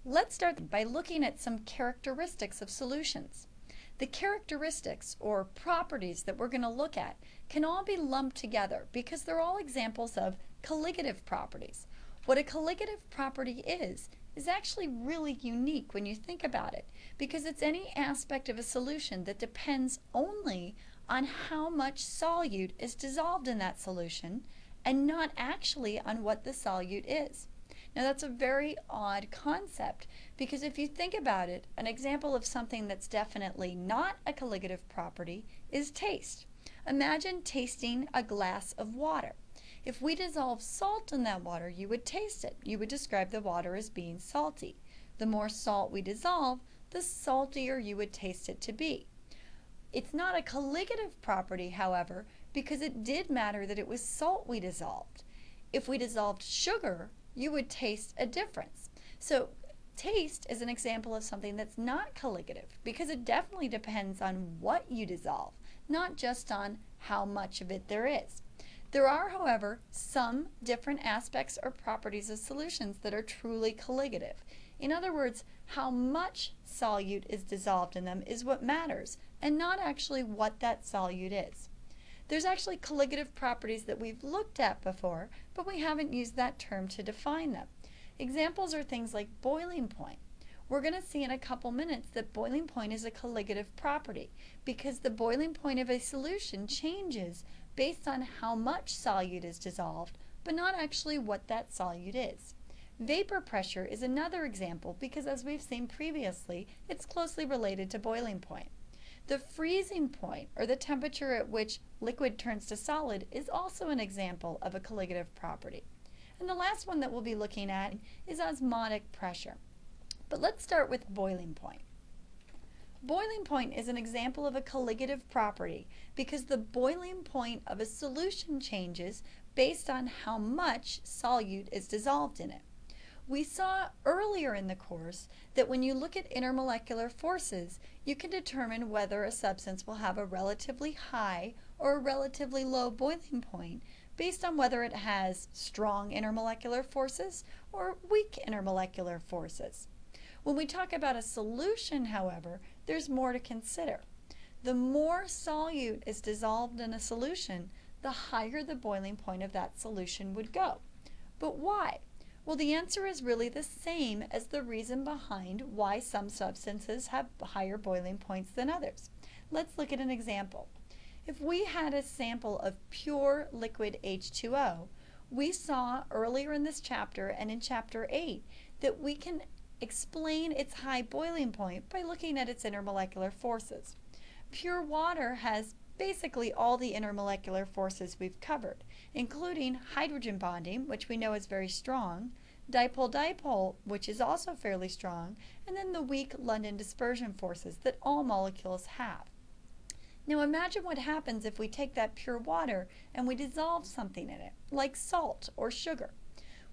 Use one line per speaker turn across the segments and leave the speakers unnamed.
Let's start by looking at some characteristics of solutions. The characteristics or properties that we're going to look at can all be lumped together because they're all examples of colligative properties. What a colligative property is actually really unique when you think about it because it's any aspect of a solution that depends only on how much solute is dissolved in that solution and not actually on what the solute is. Now that's a very odd concept because if you think about it, an example of something that's definitely not a colligative property is taste. Imagine tasting a glass of water. If we dissolve salt in that water, you would taste it. You would describe the water as being salty. The more salt we dissolve, the saltier you would taste it to be. It's not a colligative property, however, because it did matter that it was salt we dissolved. If we dissolved sugar, you would taste a difference. So taste is an example of something that's not colligative because it definitely depends on what you dissolve, not just on how much of it there is. There are, however, some different aspects or properties of solutions that are truly colligative. In other words, how much solute is dissolved in them is what matters, and not actually what that solute is. There's actually colligative properties that we've looked at before, but we haven't used that term to define them. Examples are things like boiling point. We're going to see in a couple minutes that boiling point is a colligative property because the boiling point of a solution changes based on how much solute is dissolved, but not actually what that solute is. Vapor pressure is another example because, as we've seen previously, it's closely related to boiling point. The freezing point, or the temperature at which liquid turns to solid, is also an example of a colligative property. And the last one that we'll be looking at is osmotic pressure. But let's start with boiling point. Boiling point is an example of a colligative property because the boiling point of a solution changes based on how much solute is dissolved in it. We saw earlier in the course that when you look at intermolecular forces, you can determine whether a substance will have a relatively high or a relatively low boiling point based on whether it has strong intermolecular forces or weak intermolecular forces. When we talk about a solution, however, there's more to consider. The more solute is dissolved in a solution, the higher the boiling point of that solution would go. But why? Well, the answer is really the same as the reason behind why some substances have higher boiling points than others. Let's look at an example. If we had a sample of pure liquid H2O, we saw earlier in this chapter and in chapter 8 that we can explain its high boiling point by looking at its intermolecular forces. Pure water has basically all the intermolecular forces we've covered, including hydrogen bonding, which we know is very strong, dipole-dipole, which is also fairly strong, and then the weak London dispersion forces that all molecules have. Now imagine what happens if we take that pure water and we dissolve something in it, like salt or sugar.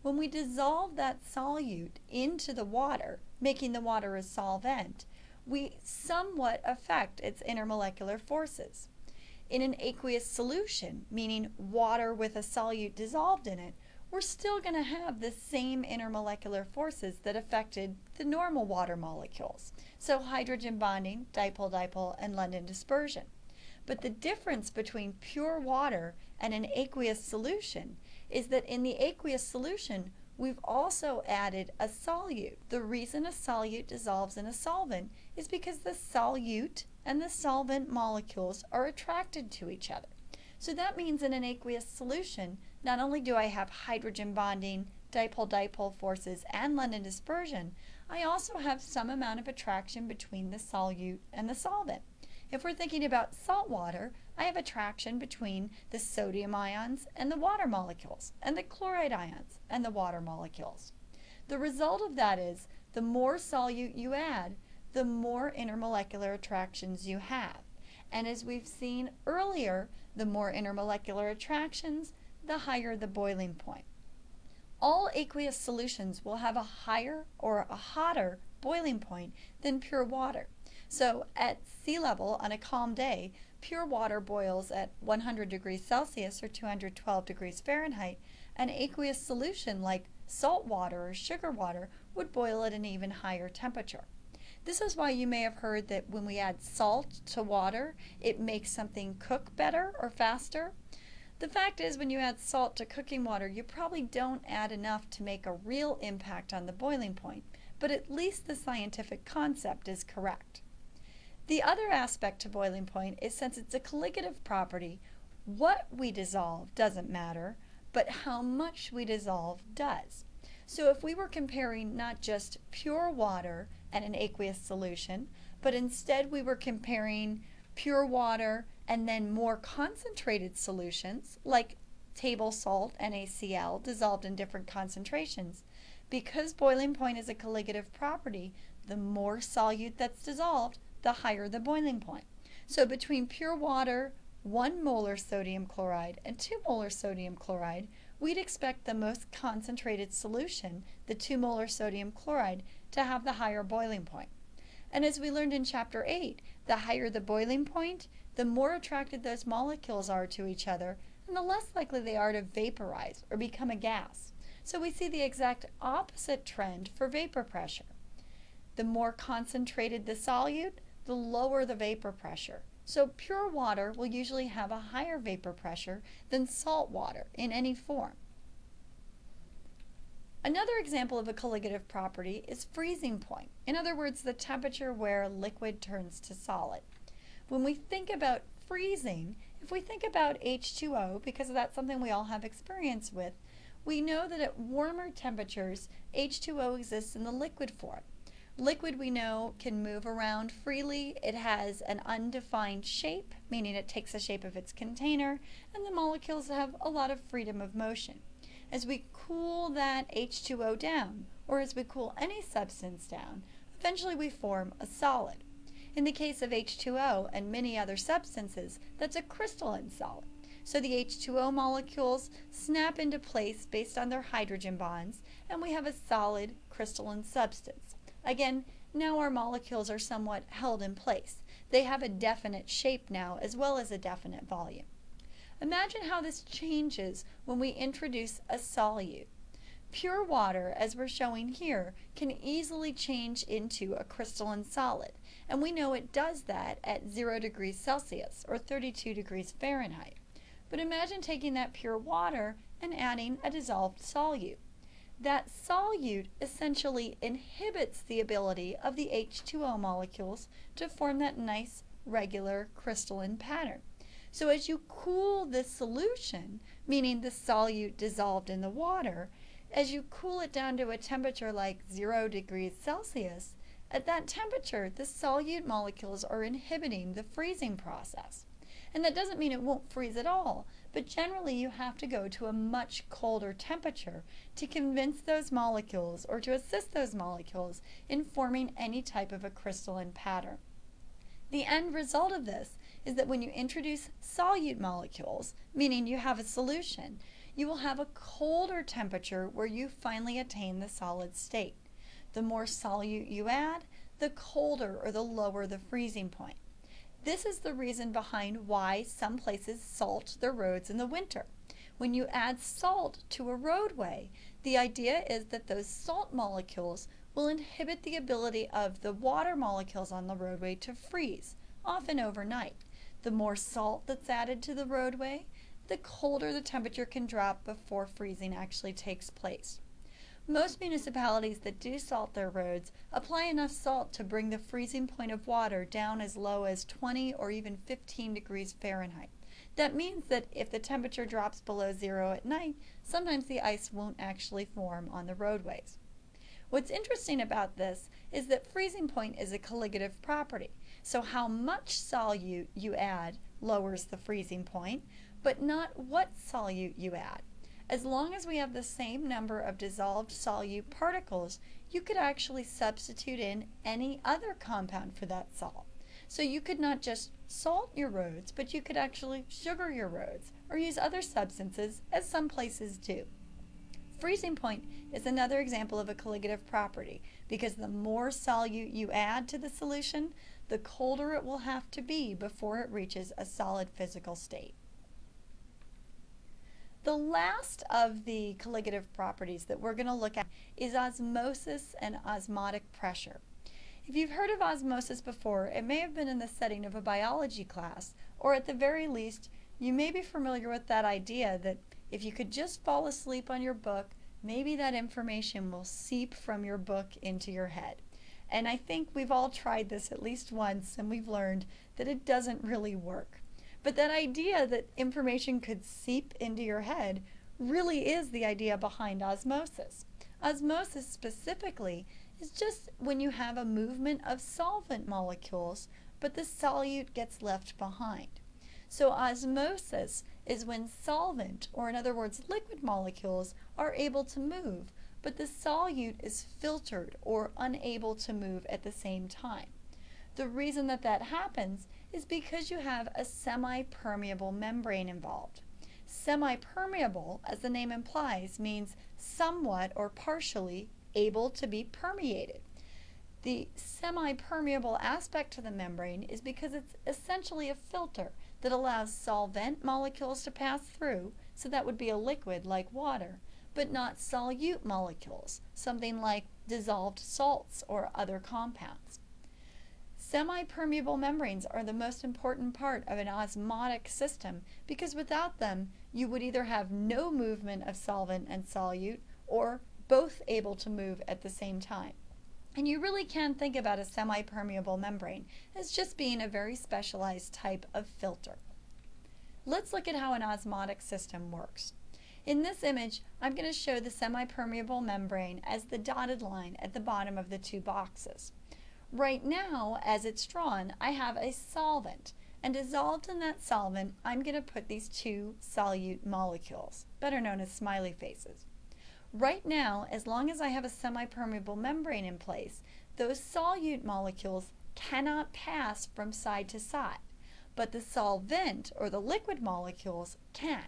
When we dissolve that solute into the water, making the water a solvent, we somewhat affect its intermolecular forces. In an aqueous solution, meaning water with a solute dissolved in it, we're still going to have the same intermolecular forces that affected the normal water molecules. So hydrogen bonding, dipole-dipole, and London dispersion. But the difference between pure water and an aqueous solution is that in the aqueous solution, we've also added a solute. The reason a solute dissolves in a solvent is because the solute and the solvent molecules are attracted to each other. So that means in an aqueous solution, not only do I have hydrogen bonding, dipole-dipole forces, and London dispersion, I also have some amount of attraction between the solute and the solvent. If we're thinking about salt water, I have attraction between the sodium ions and the water molecules, and the chloride ions and the water molecules. The result of that is the more solute you add, the more intermolecular attractions you have. And as we've seen earlier, the more intermolecular attractions, the higher the boiling point. All aqueous solutions will have a higher or a hotter boiling point than pure water. So at sea level on a calm day, pure water boils at 100 degrees Celsius or 212 degrees Fahrenheit. An aqueous solution like salt water or sugar water would boil at an even higher temperature. This is why you may have heard that when we add salt to water, it makes something cook better or faster. The fact is, when you add salt to cooking water, you probably don't add enough to make a real impact on the boiling point, but at least the scientific concept is correct. The other aspect to boiling point is, since it's a colligative property, what we dissolve doesn't matter, but how much we dissolve does. So if we were comparing not just pure water and an aqueous solution, but instead we were comparing pure water and then more concentrated solutions like table salt, NaCl, dissolved in different concentrations, because boiling point is a colligative property, the more solute that's dissolved, the higher the boiling point. So between pure water, 1 molar sodium chloride, and 2 molar sodium chloride, we'd expect the most concentrated solution, the 2 molar sodium chloride, to have the higher boiling point. And as we learned in Chapter 8, the higher the boiling point, the more attracted those molecules are to each other, and the less likely they are to vaporize or become a gas. So we see the exact opposite trend for vapor pressure. The more concentrated the solute, the lower the vapor pressure. So pure water will usually have a higher vapor pressure than salt water in any form. Another example of a colligative property is freezing point. In other words, the temperature where liquid turns to solid. When we think about freezing, if we think about H2O, because that's something we all have experience with, we know that at warmer temperatures, H2O exists in the liquid form. Liquid, we know, can move around freely. It has an undefined shape, meaning it takes the shape of its container, and the molecules have a lot of freedom of motion. As we cool that H2O down, or as we cool any substance down, eventually we form a solid. In the case of H2O and many other substances, that's a crystalline solid. So the H2O molecules snap into place based on their hydrogen bonds, and we have a solid crystalline substance. Again, now our molecules are somewhat held in place. They have a definite shape now, as well as a definite volume. Imagine how this changes when we introduce a solute. Pure water, as we're showing here, can easily change into a crystalline solid, and we know it does that at 0 degrees Celsius, or 32 degrees Fahrenheit. But imagine taking that pure water and adding a dissolved solute. That solute essentially inhibits the ability of the H2O molecules to form that nice, regular, crystalline pattern. So as you cool this solution, meaning the solute dissolved in the water, as you cool it down to a temperature like 0 degrees Celsius, at that temperature, the solute molecules are inhibiting the freezing process. And that doesn't mean it won't freeze at all, but generally you have to go to a much colder temperature to convince those molecules or to assist those molecules in forming any type of a crystalline pattern. The end result of this is that when you introduce solute molecules, meaning you have a solution, you will have a colder temperature where you finally attain the solid state. The more solute you add, the colder or the lower the freezing point. This is the reason behind why some places salt their roads in the winter. When you add salt to a roadway, the idea is that those salt molecules will inhibit the ability of the water molecules on the roadway to freeze, often overnight. The more salt that's added to the roadway, the colder the temperature can drop before freezing actually takes place. Most municipalities that do salt their roads apply enough salt to bring the freezing point of water down as low as 20 or even 15 degrees Fahrenheit. That means that if the temperature drops below 0 at night, sometimes the ice won't actually form on the roadways. What's interesting about this is that freezing point is a colligative property. So how much solute you add lowers the freezing point, but not what solute you add. As long as we have the same number of dissolved solute particles, you could actually substitute in any other compound for that salt. So you could not just salt your roads, but you could actually sugar your roads or use other substances, as some places do. Freezing point is another example of a colligative property because the more solute you add to the solution, the colder it will have to be before it reaches a solid physical state. The last of the colligative properties that we're going to look at is osmosis and osmotic pressure. If you've heard of osmosis before, it may have been in the setting of a biology class, or at the very least, you may be familiar with that idea that if you could just fall asleep on your book, maybe that information will seep from your book into your head. And I think we've all tried this at least once, and we've learned that it doesn't really work. But that idea that information could seep into your head really is the idea behind osmosis. Osmosis specifically is just when you have a movement of solvent molecules, but the solute gets left behind. So osmosis is when solvent, or in other words liquid molecules, are able to move, but the solute is filtered or unable to move at the same time. The reason that that happens is because you have a semi-permeable membrane involved. Semi-permeable, as the name implies, means somewhat or partially able to be permeated. The semi-permeable aspect to the membrane is because it's essentially a filter that allows solvent molecules to pass through, so that would be a liquid like water, but not solute molecules, something like dissolved salts or other compounds. Semi-permeable membranes are the most important part of an osmotic system because without them you would either have no movement of solvent and solute or both able to move at the same time. And you really can think about a semi-permeable membrane as just being a very specialized type of filter. Let's look at how an osmotic system works. In this image, I'm going to show the semi-permeable membrane as the dotted line at the bottom of the two boxes. Right now, as it's drawn, I have a solvent, and dissolved in that solvent, I'm going to put these two solute molecules, better known as smiley faces. Right now, as long as I have a semi-permeable membrane in place, those solute molecules cannot pass from side to side, but the solvent, or the liquid molecules, can.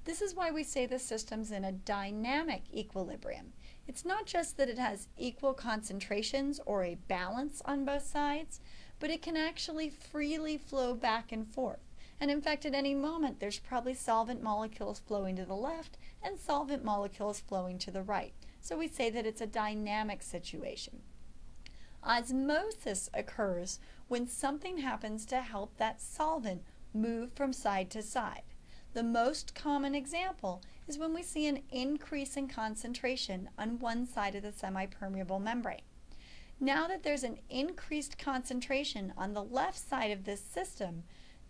This is why we say the system's in a dynamic equilibrium. It's not just that it has equal concentrations or a balance on both sides, but it can actually freely flow back and forth. And in fact, at any moment, there's probably solvent molecules flowing to the left and solvent molecules flowing to the right. So we say that it's a dynamic situation. Osmosis occurs when something happens to help that solvent move from side to side. The most common example is when we see an increase in concentration on one side of the semi-permeable membrane. Now that there's an increased concentration on the left side of this system,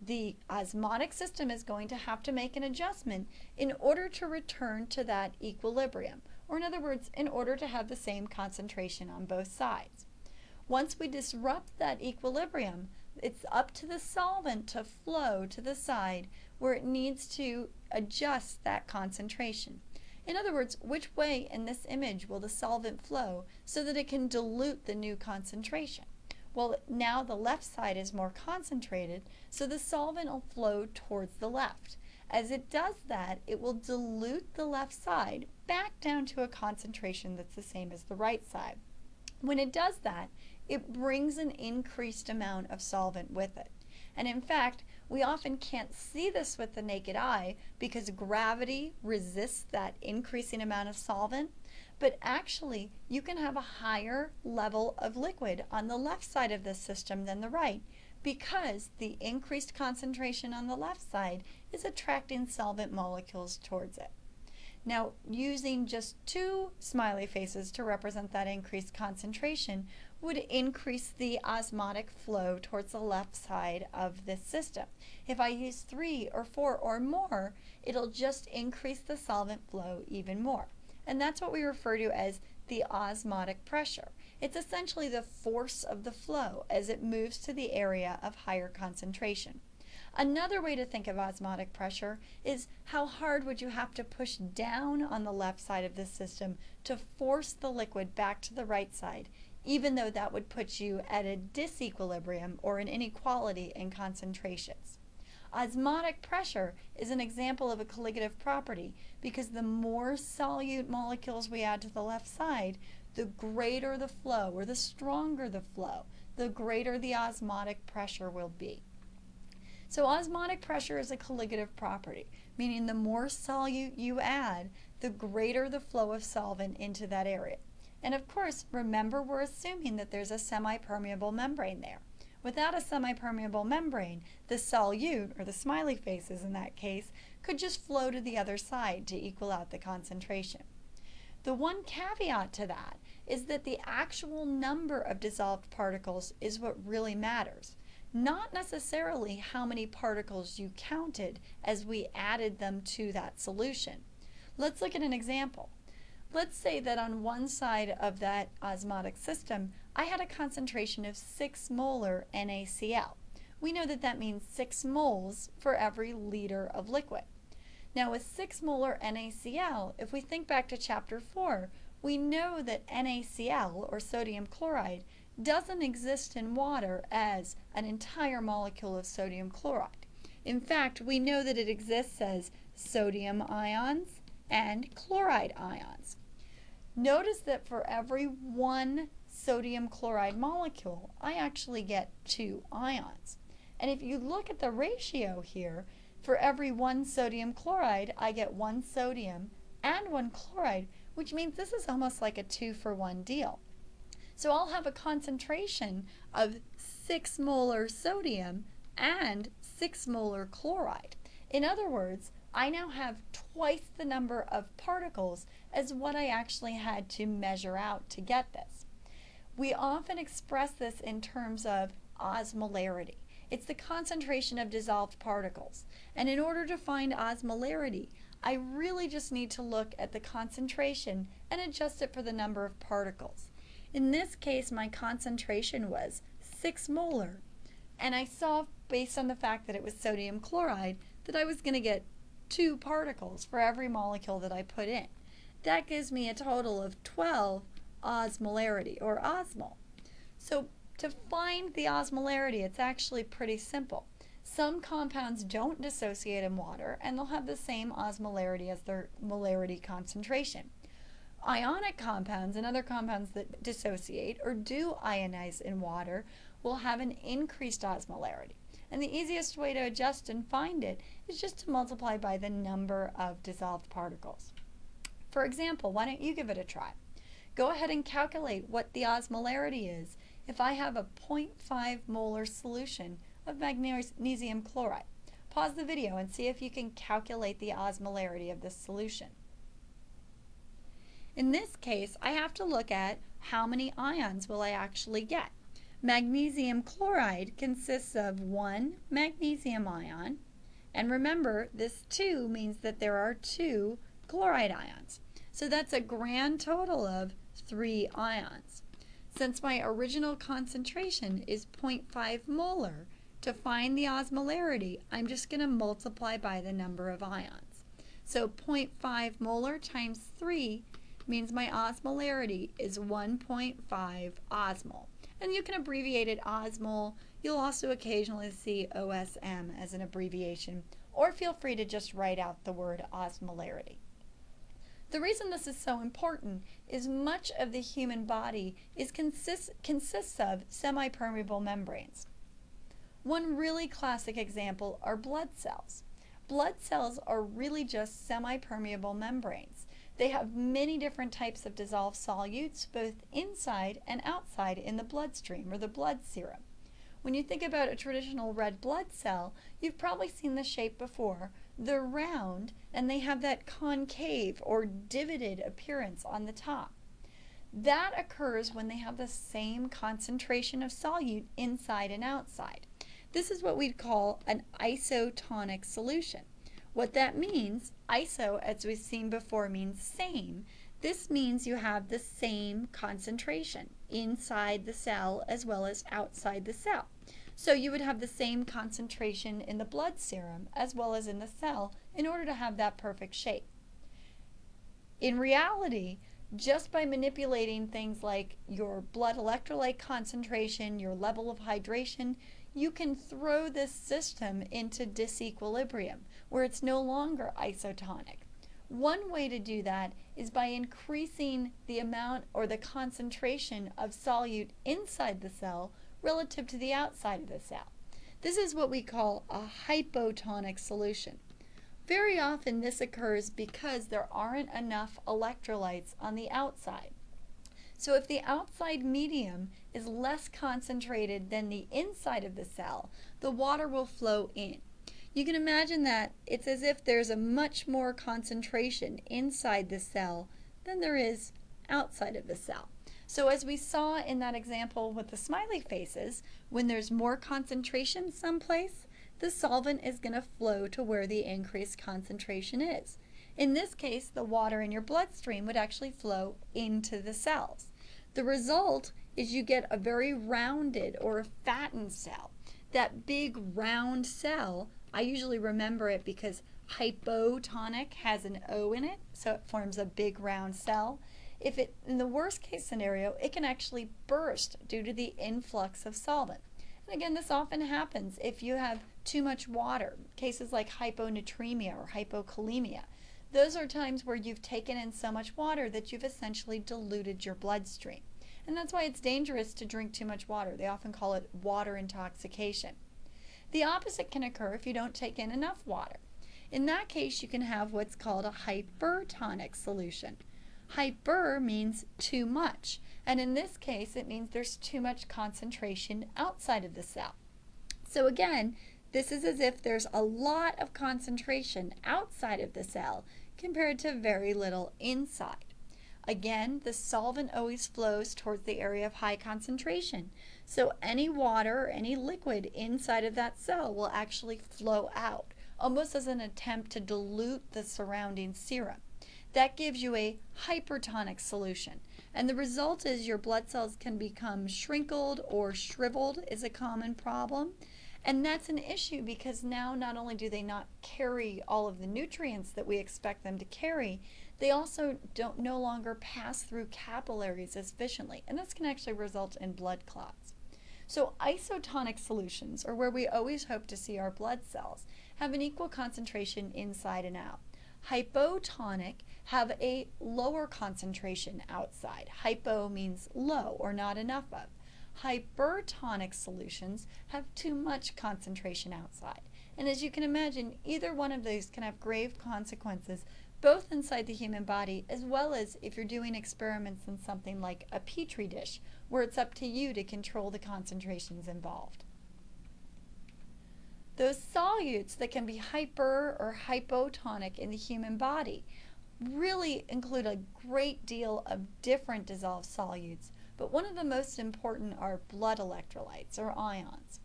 the osmotic system is going to have to make an adjustment in order to return to that equilibrium, or in other words, in order to have the same concentration on both sides. Once we disrupt that equilibrium, it's up to the solvent to flow to the side where it needs to adjust that concentration. In other words, which way in this image will the solvent flow so that it can dilute the new concentration? Well, now the left side is more concentrated, so the solvent will flow towards the left. As it does that, it will dilute the left side back down to a concentration that's the same as the right side. When it does that, it brings an increased amount of solvent with it. And in fact, we often can't see this with the naked eye because gravity resists that increasing amount of solvent, but actually you can have a higher level of liquid on the left side of this system than the right because the increased concentration on the left side is attracting solvent molecules towards it. Now, using just two smiley faces to represent that increased concentration would increase the osmotic flow towards the left side of this system. If I use 3 or 4 or more, it'll just increase the solvent flow even more. And that's what we refer to as the osmotic pressure. It's essentially the force of the flow as it moves to the area of higher concentration. Another way to think of osmotic pressure is how hard would you have to push down on the left side of the system to force the liquid back to the right side, even though that would put you at a disequilibrium or an inequality in concentrations. Osmotic pressure is an example of a colligative property because the more solute molecules we add to the left side, the greater the flow, or the stronger the flow, the greater the osmotic pressure will be. So osmotic pressure is a colligative property, meaning the more solute you add, the greater the flow of solvent into that area. And of course, remember we're assuming that there's a semi-permeable membrane there. Without a semi-permeable membrane, the solute, or the smiley faces in that case, could just flow to the other side to equal out the concentration. The one caveat to that is that the actual number of dissolved particles is what really matters, not necessarily how many particles you counted as we added them to that solution. Let's look at an example. Let's say that on one side of that osmotic system, I had a concentration of 6 molar NaCl. We know that that means 6 moles for every liter of liquid. Now with 6 molar NaCl, if we think back to chapter 4, we know that NaCl, or sodium chloride, doesn't exist in water as an entire molecule of sodium chloride. In fact, we know that it exists as sodium ions and chloride ions. Notice that for every 1 sodium chloride molecule, I actually get 2 ions. And if you look at the ratio here, for every 1 sodium chloride, I get 1 sodium and 1 chloride, which means this is almost like a 2-for-1 deal. So I'll have a concentration of 6 molar sodium and 6 molar chloride. In other words, I now have twice the number of particles as what I actually had to measure out to get this. We often express this in terms of osmolarity. It's the concentration of dissolved particles. And in order to find osmolarity, I really just need to look at the concentration and adjust it for the number of particles. In this case, my concentration was 6 molar. And I saw, based on the fact that it was sodium chloride, that I was going to get 2 particles for every molecule that I put in. That gives me a total of 12 osmolarity, or osmol. So to find the osmolarity, it's actually pretty simple. Some compounds don't dissociate in water, and they'll have the same osmolarity as their molarity concentration. Ionic compounds and other compounds that dissociate or do ionize in water will have an increased osmolarity. And the easiest way to adjust and find it is just to multiply by the number of dissolved particles. For example, why don't you give it a try? Go ahead and calculate what the osmolarity is if I have a 0.5 molar solution of magnesium chloride. Pause the video and see if you can calculate the osmolarity of this solution. In this case, I have to look at how many ions will I actually get. Magnesium chloride consists of 1 magnesium ion, and remember, this 2 means that there are 2 chloride ions. So that's a grand total of 3 ions. Since my original concentration is 0.5 molar, to find the osmolarity, I'm just going to multiply by the number of ions. So 0.5 molar times 3 means my osmolarity is 1.5 osmol. And you can abbreviate it osmol. You'll also occasionally see OSM as an abbreviation, or feel free to just write out the word osmolarity. The reason this is so important is much of the human body consists of semi-permeable membranes. One really classic example are blood cells. Blood cells are really just semi-permeable membranes. They have many different types of dissolved solutes, both inside and outside in the bloodstream, or the blood serum. When you think about a traditional red blood cell, you've probably seen the shape before. They're round, and they have that concave or divoted appearance on the top. That occurs when they have the same concentration of solute inside and outside. This is what we'd call an isotonic solution. What that means, iso, as we've seen before, means same. This means you have the same concentration inside the cell as well as outside the cell. So you would have the same concentration in the blood serum as well as in the cell in order to have that perfect shape. In reality, just by manipulating things like your blood electrolyte concentration, your level of hydration, you can throw this system into disequilibrium, where it's no longer isotonic. One way to do that is by increasing the amount or the concentration of solute inside the cell relative to the outside of the cell. This is what we call a hypotonic solution. Very often this occurs because there aren't enough electrolytes on the outside. So if the outside medium is less concentrated than the inside of the cell, the water will flow in. You can imagine that it's as if there's a much more concentration inside the cell than there is outside of the cell. So as we saw in that example with the smiley faces, when there's more concentration someplace, the solvent is going to flow to where the increased concentration is. In this case, the water in your bloodstream would actually flow into the cells. The result is you get a very rounded or a fattened cell. That big round cell, I usually remember it because hypotonic has an O in it, so it forms a big round cell. In the worst case scenario, it can actually burst due to the influx of solvent. And again, this often happens if you have too much water, cases like hyponatremia or hypokalemia. Those are times where you've taken in so much water that you've essentially diluted your bloodstream. And that's why it's dangerous to drink too much water. They often call it water intoxication. The opposite can occur if you don't take in enough water. In that case, you can have what's called a hypertonic solution. Hyper means too much, and in this case it means there's too much concentration outside of the cell. So again, this is as if there's a lot of concentration outside of the cell compared to very little inside. Again, the solvent always flows towards the area of high concentration, so any water or any liquid inside of that cell will actually flow out, almost as an attempt to dilute the surrounding serum. That gives you a hypertonic solution, and the result is your blood cells can become shrinkled or shriveled is a common problem, and that's an issue because now not only do they not carry all of the nutrients that we expect them to carry, they also no longer pass through capillaries as efficiently, and this can actually result in blood clots. So isotonic solutions, or where we always hope to see our blood cells, have an equal concentration inside and out. Hypotonic have a lower concentration outside. Hypo means low or not enough of. Hypertonic solutions have too much concentration outside. And as you can imagine, either one of these can have grave consequences both inside the human body as well as if you're doing experiments in something like a petri dish where it's up to you to control the concentrations involved. Those solutes that can be hyper or hypotonic in the human body really include a great deal of different dissolved solutes, but one of the most important are blood electrolytes or ions.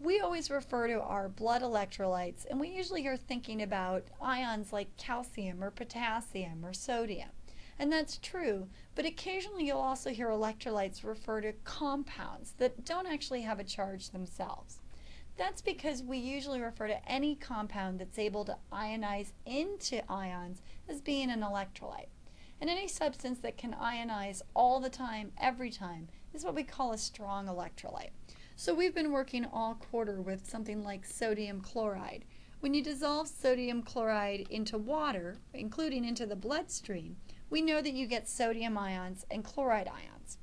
We always refer to our blood electrolytes, and we usually are thinking about ions like calcium or potassium or sodium. And that's true, but occasionally you'll also hear electrolytes refer to compounds that don't actually have a charge themselves. That's because we usually refer to any compound that's able to ionize into ions as being an electrolyte. And any substance that can ionize all the time, every time, is what we call a strong electrolyte. So we've been working all quarter with something like sodium chloride. When you dissolve sodium chloride into water, including into the bloodstream, we know that you get sodium ions and chloride ions.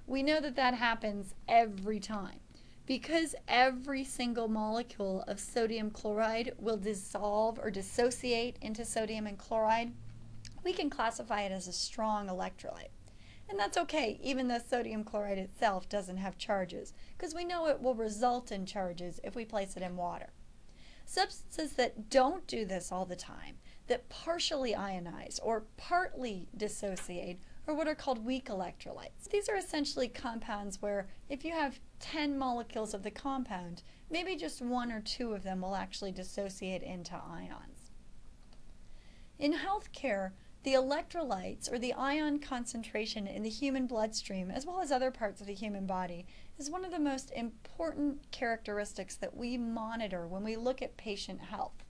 We know that that happens every time. Because every single molecule of sodium chloride will dissolve or dissociate into sodium and chloride, we can classify it as a strong electrolyte. And that's okay, even though sodium chloride itself doesn't have charges, because we know it will result in charges if we place it in water. Substances that don't do this all the time, that partially ionize or partly dissociate, are what are called weak electrolytes. These are essentially compounds where if you have 10 molecules of the compound, maybe just 1 or 2 of them will actually dissociate into ions. In healthcare, the electrolytes, or the ion concentration in the human bloodstream, as well as other parts of the human body, is one of the most important characteristics that we monitor when we look at patient health.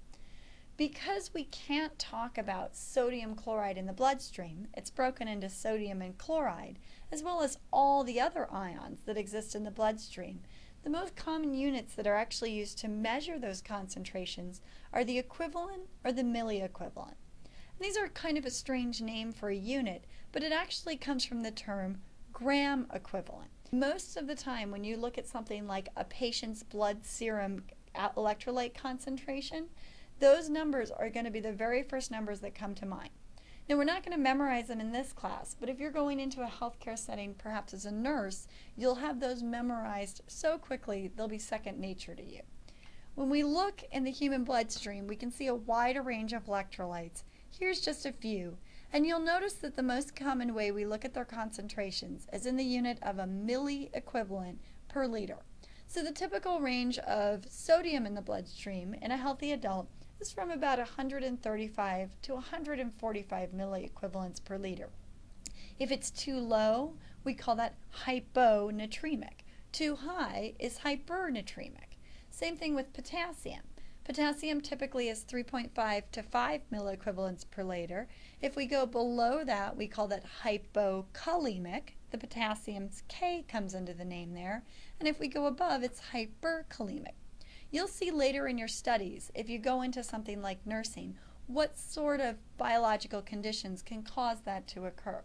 Because we can't talk about sodium chloride in the bloodstream, it's broken into sodium and chloride, as well as all the other ions that exist in the bloodstream. The most common units that are actually used to measure those concentrations are the equivalent or the milliequivalent. These are kind of a strange name for a unit, but it actually comes from the term gram equivalent. Most of the time when you look at something like a patient's blood serum electrolyte concentration, those numbers are going to be the very first numbers that come to mind. Now, we're not going to memorize them in this class, but if you're going into a healthcare setting, perhaps as a nurse, you'll have those memorized so quickly they'll be second nature to you. When we look in the human bloodstream, we can see a wide range of electrolytes. Here's just a few, and you'll notice that the most common way we look at their concentrations is in the unit of a milliequivalent per liter. So the typical range of sodium in the bloodstream in a healthy adult is from about 135 to 145 milliequivalents per liter. If it's too low, we call that hyponatremic. Too high is hypernatremic. Same thing with potassium. Potassium typically is 3.5 to 5 milliequivalents per liter. If we go below that, we call that hypokalemic. The potassium's K comes into the name there. And if we go above, it's hyperkalemic. You'll see later in your studies, if you go into something like nursing, what sort of biological conditions can cause that to occur.